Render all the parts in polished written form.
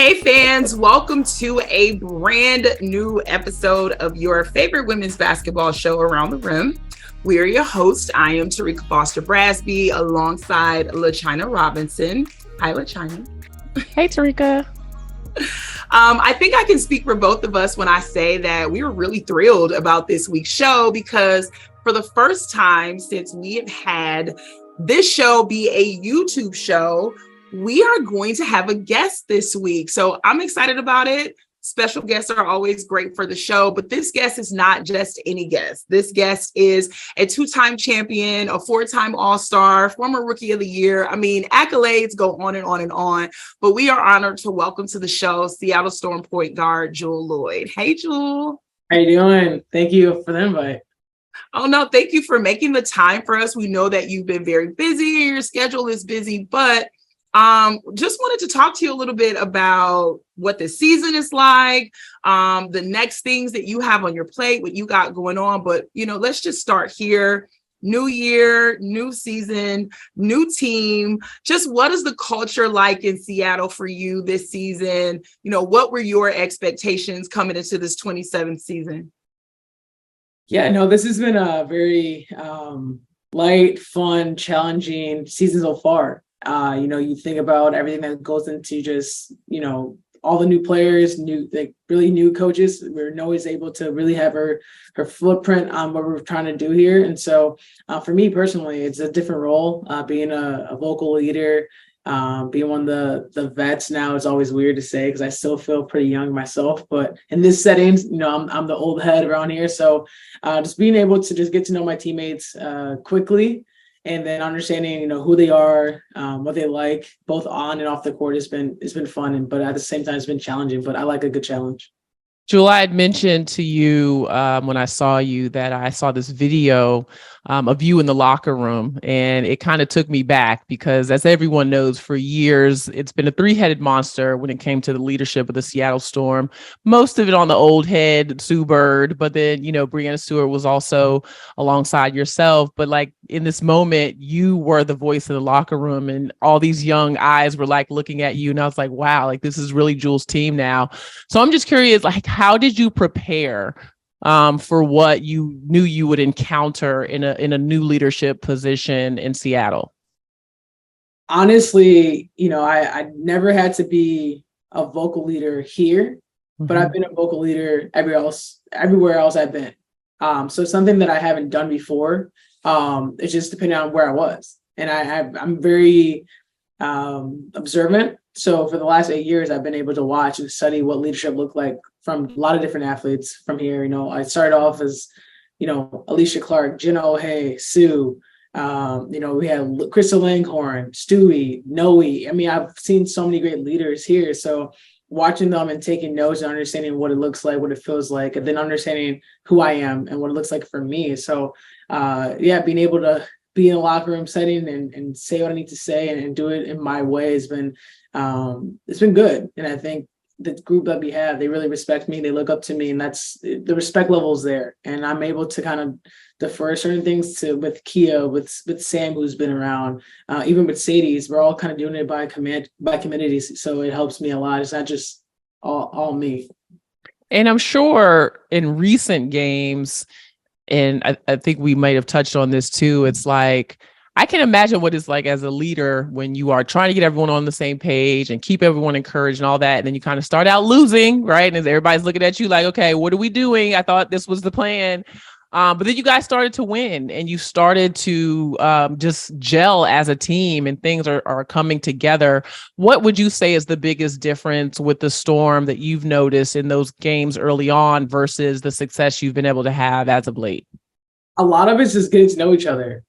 Hey fans, welcome to a brand new episode of your favorite women's basketball show, Around the Rim. We are your hosts. I am Terrika Foster-Brasby alongside LaChina Robinson. Hi, LaChina. Hey, Terrika. I think I can speak for both of us when I say that we were really thrilled about this week's show because for the first time since we have had this show be a YouTube show, we are going to have a guest this week. So I'm excited about it. Special guests are always great for the show, but this guest is not just any guest. This guest is a two-time champion, a four-time All-Star, former Rookie of the Year. I mean, accolades go on and on and on, but we are honored to welcome to the show Seattle Storm point guard, Jewell Loyd. Hey, Jewell. How you doing? Thank you for the invite. Oh, no, thank you for making the time for us. We know that you've been very busy and your schedule is busy, but just wanted to talk to you a little bit about what the season is like, the next things that you have on your plate, what you got going on. But, let's just start here. New year, new season, new team. Just what is the culture like in Seattle for you this season? What were your expectations coming into this 27th season? Yeah, no, this has been a very light, fun, challenging season so far. You think about everything that goes into just, all the new players, really new coaches. We're always able to really have her footprint on what we're trying to do here. And so for me personally, it's a different role, being a vocal leader, being one of the vets now. It's always weird to say because I still feel pretty young myself, but in this setting, I'm the old head around here. So just being able to just get to know my teammates quickly. And then understanding, who they are, what they like, both on and off the court has been fun. But at the same time, it's been challenging. But I like a good challenge. Jewell, I had mentioned to you when I saw you that I saw this video of you in the locker room, and it kind of took me back because, as everyone knows, for years, it's been a three-headed monster when it came to the leadership of the Seattle Storm. Most of it on the old head, Sue Bird, but then, Breanna Stewart was also alongside yourself. But like in this moment, you were the voice of the locker room, and all these young eyes were like looking at you. And I was like, wow, like this is really Jewell's team now. So I'm just curious, like, how did you prepare for what you knew you would encounter in a new leadership position in Seattle? Honestly, I never had to be a vocal leader here, but I've been a vocal leader everywhere else I've been. So something that I haven't done before. It's just depending on where I was, and I'm very observant. So for the last 8 years, I've been able to watch and study what leadership looked like from a lot of different athletes from here. I started off as, Alicia Clark, Jenna O'Hay, Sue. We had Crystal Langhorn, Stewie, Noe. I mean, I've seen so many great leaders here. So watching them and taking notes and understanding what it looks like, what it feels like, and then understanding who I am and what it looks like for me. So being able to be in a locker room setting and say what I need to say and do it in my way has been, it's been good. And I think the group that we have, they really respect me. They look up to me, and that's the respect level is there. And I'm able to kind of defer certain things with Kia, with Sam, who's been around, even with Sadie's. We're all kind of doing it by communities. So it helps me a lot. It's not just all me. And I'm sure in recent games, and I think we might have touched on this too, it's like, I can imagine what it's like as a leader when you are trying to get everyone on the same page and keep everyone encouraged and all that. And then you kind of start out losing, right? And everybody's looking at you like, okay, what are we doing? I thought this was the plan. But then you guys started to win and you started to just gel as a team and things are coming together. What would you say is the biggest difference with the Storm that you've noticed in those games early on versus the success you've been able to have as of late? A lot of it's just getting to know each other.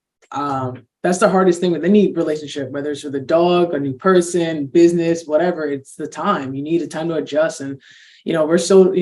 That's the hardest thing with any relationship, whether it's with a dog, a new person, business, whatever. It's the time. You need a time to adjust. And, we're still,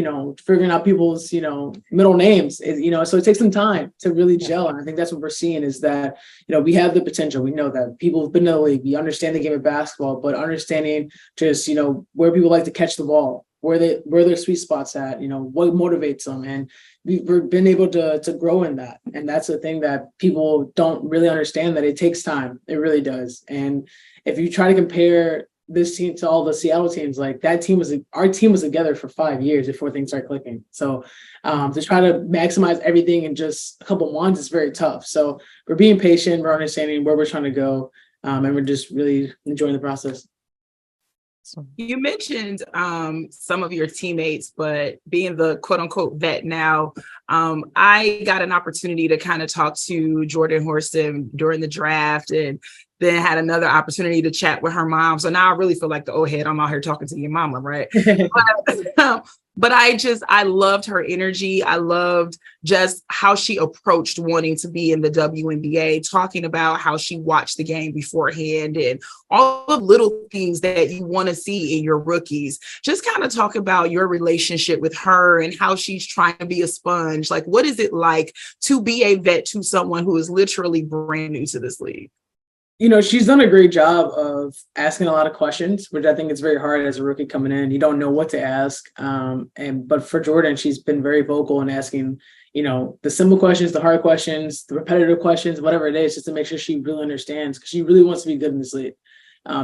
figuring out people's, middle names, so it takes some time to really gel. And I think that's what we're seeing is that, we have the potential. We know that people have been in the league. We understand the game of basketball, but understanding just, where people like to catch the ball, where their sweet spots at, what motivates them. And we've been able to grow in that. And that's the thing that people don't really understand, that it takes time. It really does. And if you try to compare this team to all the Seattle teams, like our team was together for 5 years before things started clicking. So to try to maximize everything in just a couple months is very tough. So we're being patient, we're understanding where we're trying to go, and we're just really enjoying the process. You mentioned some of your teammates, but being the quote unquote vet now, I got an opportunity to kind of talk to Jordan Horston during the draft, and then had another opportunity to chat with her mom. So now I really feel like the old head. I'm out here talking to your mama, right? But I loved her energy. I loved just how she approached wanting to be in the WNBA, talking about how she watched the game beforehand and all the little things that you want to see in your rookies. Just kind of talk about your relationship with her and how she's trying to be a sponge. Like, what is it like to be a vet to someone who is literally brand new to this league? She's done a great job of asking a lot of questions, which I think is very hard as a rookie coming in. You don't know what to ask. But for Jordan, she's been very vocal in asking, the simple questions, the hard questions, the repetitive questions, whatever it is, just to make sure she really understands, because she really wants to be good in this league.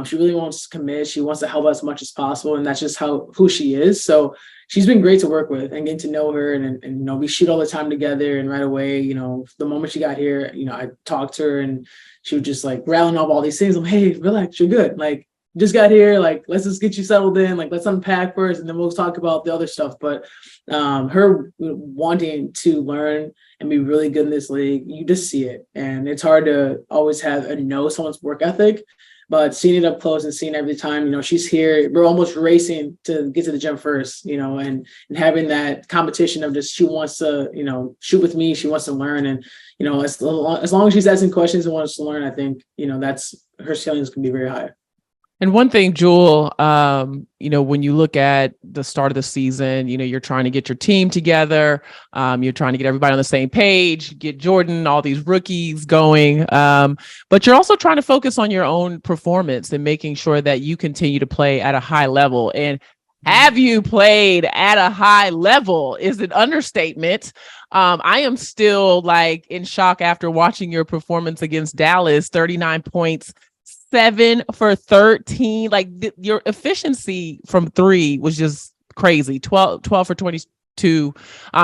She really wants to commit. She wants to help as much as possible. And that's just who she is. So she's been great to work with and getting to know her. And we shoot all the time together. And right away, the moment she got here, I talked to her and she was just like rattling off all these things. I'm like, hey, relax, you're good. Like, just got here. Like, let's just get you settled in. Like, let's unpack first and then we'll talk about the other stuff. But her wanting to learn and be really good in this league, you just see it. And it's hard to always know someone's work ethic. But seeing it up close and seeing every time, she's here, we're almost racing to get to the gym first, and having that competition of just, she wants to, shoot with me. She wants to learn. And, as long as she's asking questions and wants to learn, I think, that's her ceilings can be very high. And one thing, Jewell, when you look at the start of the season, you're trying to get your team together. You're trying to get everybody on the same page, get Jordan, all these rookies going. But you're also trying to focus on your own performance and making sure that you continue to play at a high level. And have you played at a high level is an understatement. I am still in shock after watching your performance against Dallas, 39 points. 7 for 13. Your efficiency from 3 was just crazy. 12 for 22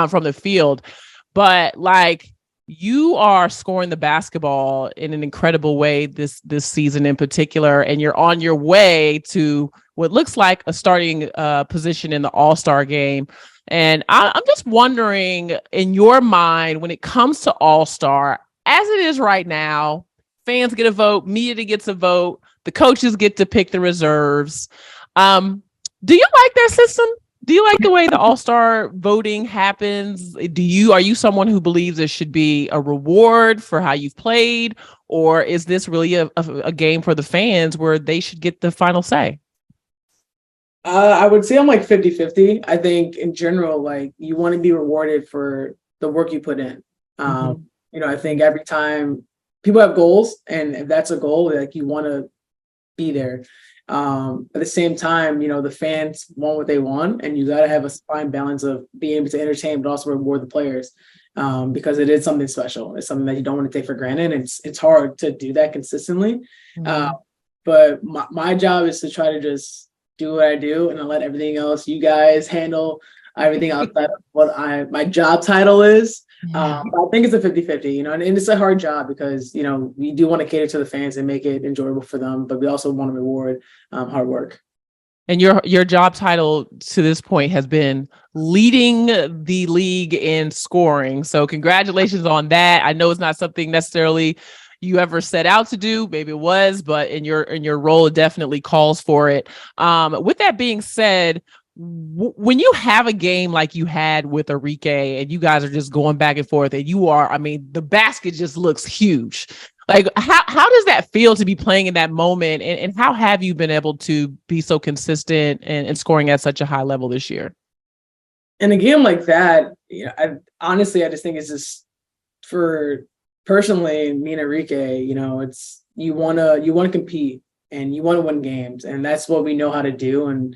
from the field. But you are scoring the basketball in an incredible way this season in particular, and you're on your way to what looks like a starting position in the All-Star game. And I'm just wondering, in your mind, when it comes to All-Star, as it is right now, fans get a vote, media gets a vote, the coaches get to pick the reserves. Do you like that system? Do you like the way the All-Star voting happens? Are you someone who believes there should be a reward for how you've played? Or is this really a game for the fans where they should get the final say? I would say I'm 50-50. I think in general, you want to be rewarded for the work you put in. I think every time people have goals, and if that's a goal, you want to be there. At the same time, the fans want what they want, and you got to have a fine balance of being able to entertain, but also reward the players, because it is something special. It's something that you don't want to take for granted. And it's hard to do that consistently. But my job is to try to just do what I do, and I'll let everything else, you guys handle everything outside of what my job title is. I think it's a 50-50, and it's a hard job because, we do want to cater to the fans and make it enjoyable for them, but we also want to reward hard work. And your job title to this point has been leading the league in scoring. So congratulations on that. I know it's not something necessarily you ever set out to do. Maybe it was, but in your role, it definitely calls for it. With that being said, when you have a game like you had with Arike and you guys are just going back and forth and the basket just looks huge. How does that feel to be playing in that moment? And how have you been able to be so consistent and scoring at such a high level this year? In a game like that, I just think it's just, for personally, me and Arike, it's, you want to compete and you want to win games, and that's what we know how to do. And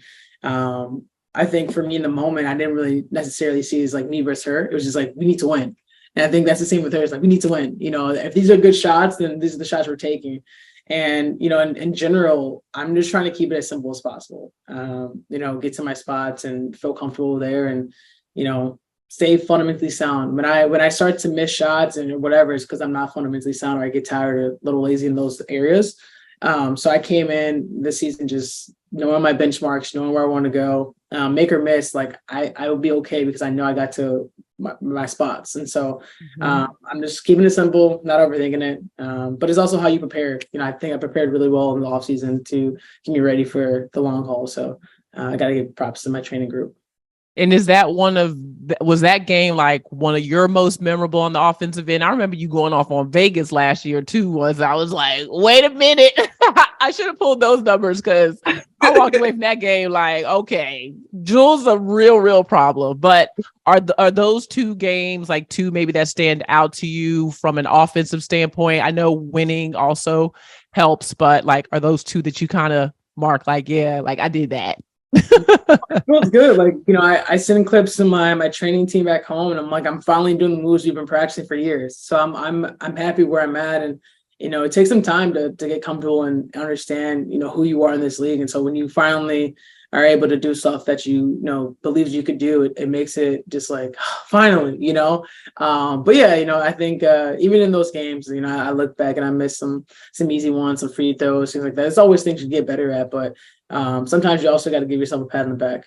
I think for me in the moment, I didn't really necessarily see it as me versus her. It was just we need to win. And I think that's the same with her. It's we need to win. If these are good shots, then these are the shots we're taking. And, in general, I'm just trying to keep it as simple as possible. Get to my spots and feel comfortable there and, stay fundamentally sound. When I start to miss shots and whatever, it's because I'm not fundamentally sound or I get tired or a little lazy in those areas. So I came in this season just knowing my benchmarks, knowing where I want to go, make or miss, like I will be okay because I know I got to my spots. And so I'm just keeping it simple, not overthinking it. But it's also how you prepare. I think I prepared really well in the off season to get me ready for the long haul. So I got to give props to my training group. And was that game like one of your most memorable on the offensive end? I remember you going off on Vegas last year too. I was like, wait a minute, I should have pulled those numbers because I walked away from that game like, okay, Jewell's a real problem. But are those two games like two maybe that stand out to you from an offensive standpoint? I know winning also helps, but like, are those two that you kind of mark like, yeah, like I did that? It feels good. Like, I send clips to my training team back home and I'm like, I'm finally doing the moves we've been practicing for years. So I'm happy where I'm at. And, it takes some time to get comfortable and understand, who you are in this league. And so when you finally are able to do stuff that believes you could do, it makes it just like, finally, but yeah, I think even in those games, I look back and I miss some easy ones, some free throws, things like that. It's always things you get better at, but sometimes you also got to give yourself a pat on the back.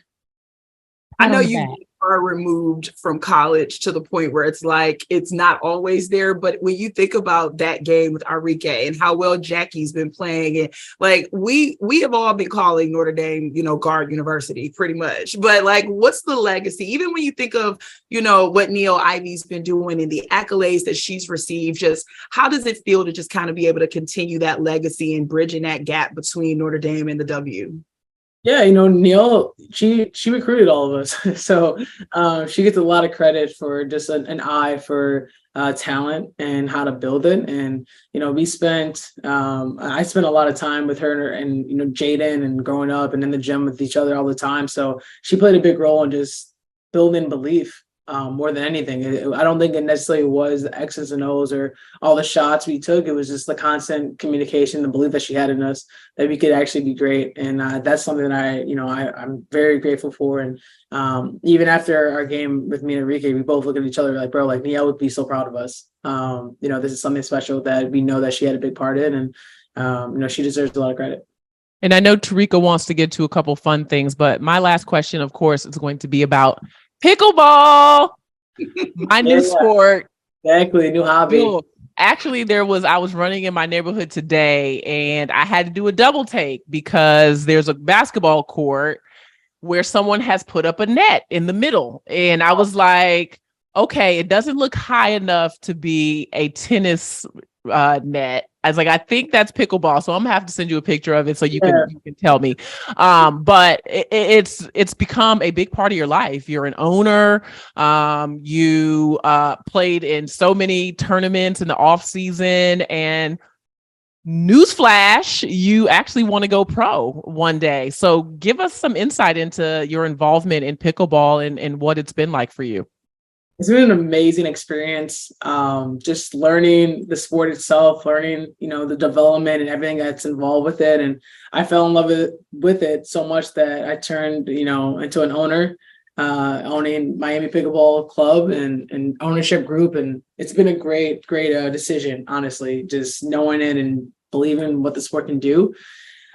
I know you are removed from college to the point where it's like it's not always there. But when you think about that game with Arike and how well Jackie's been playing, and like we have all been calling Notre Dame, guard university pretty much. But like, what's the legacy? Even when you think of, what Neil Ivy's been doing and the accolades that she's received, just how does it feel to just kind of be able to continue that legacy and bridging that gap between Notre Dame and the W? Yeah, Neil, she recruited all of us. So she gets a lot of credit for just an eye for talent and how to build it. And, I spent a lot of time with her and, Jaden and growing up and in the gym with each other all the time. So she played a big role in just building belief more than anything. I don't think it necessarily was the X's and O's or all the shots we took. It was just the constant communication, the belief that she had in us that we could actually be great. And that's something that I'm very grateful for. And even after our game with me and Arike, we both look at each other like, bro, like Nia would be so proud of us. This is something special that we know that she had a big part in, and she deserves a lot of credit. And I know Terrika wants to get to a couple fun things, but my last question, of course, is going to be about pickleball, my new sport. Exactly, new hobby. Cool. Actually, I was running in my neighborhood today and I had to do a double take because there's a basketball court where someone has put up a net in the middle. And I was like, okay, it doesn't look high enough to be a tennis net. I was like, I think that's pickleball. So I'm gonna have to send you a picture of it so you can tell me. But it's become a big part of your life. You're an owner. You played in so many tournaments in the off season, and newsflash, you actually want to go pro one day. So give us some insight into your involvement in pickleball and what it's been like for you. It's been an amazing experience. Just learning the sport itself, learning, the development and everything that's involved with it. And I fell in love with it so much that I turned, into an owner, owning Miami Pickleball Club and ownership group. And it's been a great decision, honestly, just knowing it and believing what the sport can do.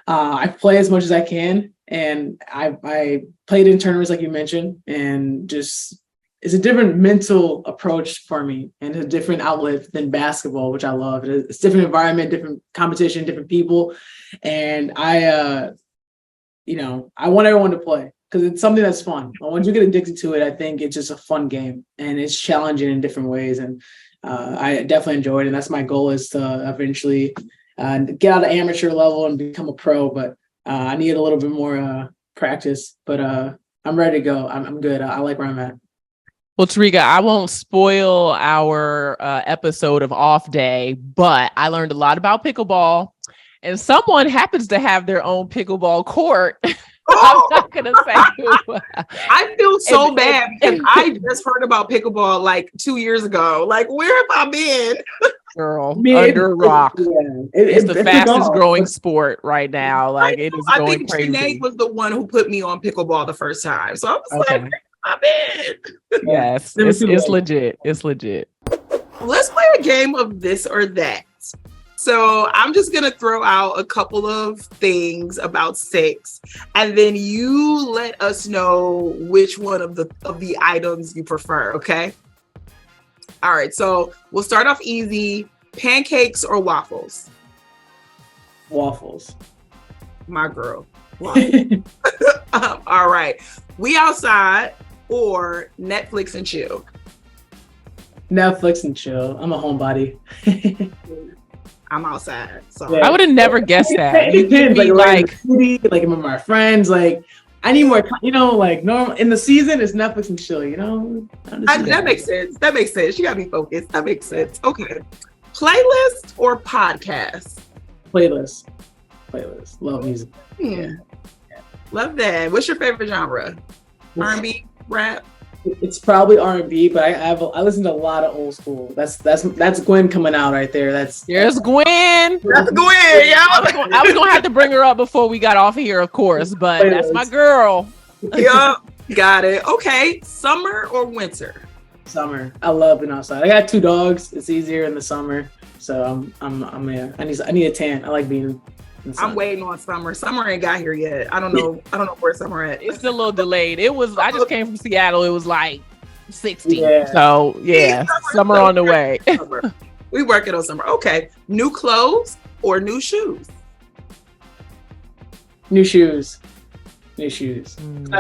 I play as much as I can. And I played in tournaments like you mentioned, and just it's a different mental approach for me and a different outlet than basketball, which I love. It's a different environment, different competition, different people. And I want everyone to play because it's something that's fun. And once you get addicted to it, I think it's just a fun game and it's challenging in different ways. And I definitely enjoy it. And that's my goal, is to eventually get out of amateur level and become a pro. But I need a little bit more practice, but I'm ready to go. I'm good. I like where I'm at. Well, Terrika, I won't spoil our episode of Off Day, but I learned a lot about pickleball, and someone happens to have their own pickleball court. I'm not going to say who. I feel so bad because I just heard about pickleball like 2 years ago. Like, where have I been? girl, under a rock. It's the fastest growing sport right now. Like it is going crazy. Sinead was the one who put me on pickleball the first time, so I was like, I'm in. Yes, it's legit. It's legit. Let's play a game of this or that. So I'm just gonna throw out a couple of things about 6, and then you let us know which one of the items you prefer. Okay. All right. So we'll start off easy. Pancakes or waffles? Waffles. My girl. Waffles. All right. We outside or Netflix and chill? Netflix and chill. I'm a homebody. I'm outside. So I would have never guessed that. It depends. Like with my friends, like I need more, like normal in the season it's Netflix and chill, That makes sense. That makes sense. You gotta be focused. That makes sense. Okay. Playlist or podcast? Playlist. Love music. Yeah. Love that. What's your favorite genre? R&B, rap? It's probably R&B, but I listen to a lot of old school. That's Gwen coming out right there. There's Gwen. That's Gwen. Yeah. I was gonna have to bring her up before we got off here, of course, but that's my girl. Yep. Got it. Okay. Summer or winter? Summer. I love being outside. I got 2 dogs. It's easier in the summer, so I'm there. I need a tan. I like being. I'm waiting on summer. Summer ain't got here yet. I don't know where summer at. It's a little delayed. I just came from Seattle. It was like 60. Yeah. So yeah, summer on the way. We working on summer. Okay. New clothes or new shoes? New shoes. I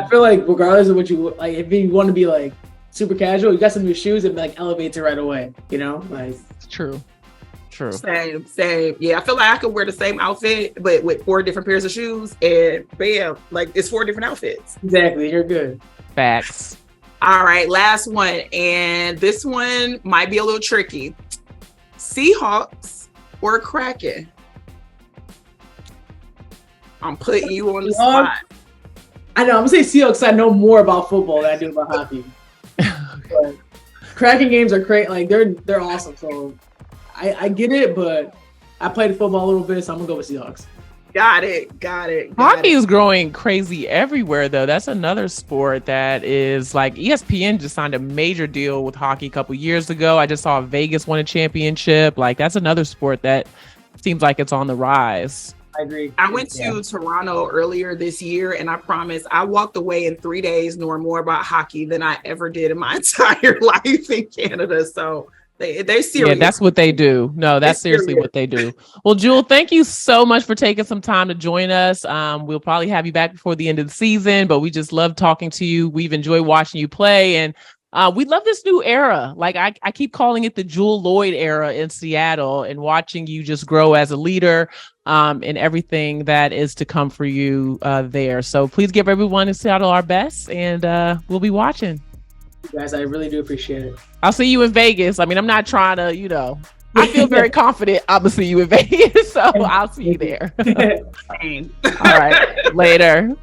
feel like regardless of what you like, if you want to be like super casual, you got some new shoes and like elevates it right away. Like it's true. Same. Yeah, I feel like I could wear the same outfit, but with 4 different pairs of shoes, and bam, like it's 4 different outfits. Exactly, you're good. Facts. All right, last one, and this one might be a little tricky. Seahawks or Kraken? I'm putting you on the spot. I know. I'm gonna say Seahawks. I know more about football than I do about hockey. But Kraken games are great. Like they're awesome. So. I get it, but I played football a little bit, so I'm gonna go with Seahawks. Got it. Hockey is growing crazy everywhere, though. That's another sport that is like ESPN just signed a major deal with hockey a couple years ago. I just saw Vegas won a championship. Like that's another sport that seems like it's on the rise. I agree. I went to Toronto earlier this year, and I promise I walked away in 3 days knowing more about hockey than I ever did in my entire life in Canada. So. They're serious. Yeah, that's what they do. No, that's seriously what they do. Well, Jewell, thank you so much for taking some time to join us. We'll probably have you back before the end of the season, but we just love talking to you. We've enjoyed watching you play, and we love this new era. Like I keep calling it the Jewell Loyd era in Seattle, and watching you just grow as a leader and everything that is to come for you there. So please give everyone in Seattle our best, and we'll be watching. Guys, I really do appreciate it. I'll see you in Vegas. I mean, I'm not trying to, I feel very confident I'm gonna see you in Vegas, so I'll see you there. All right, later.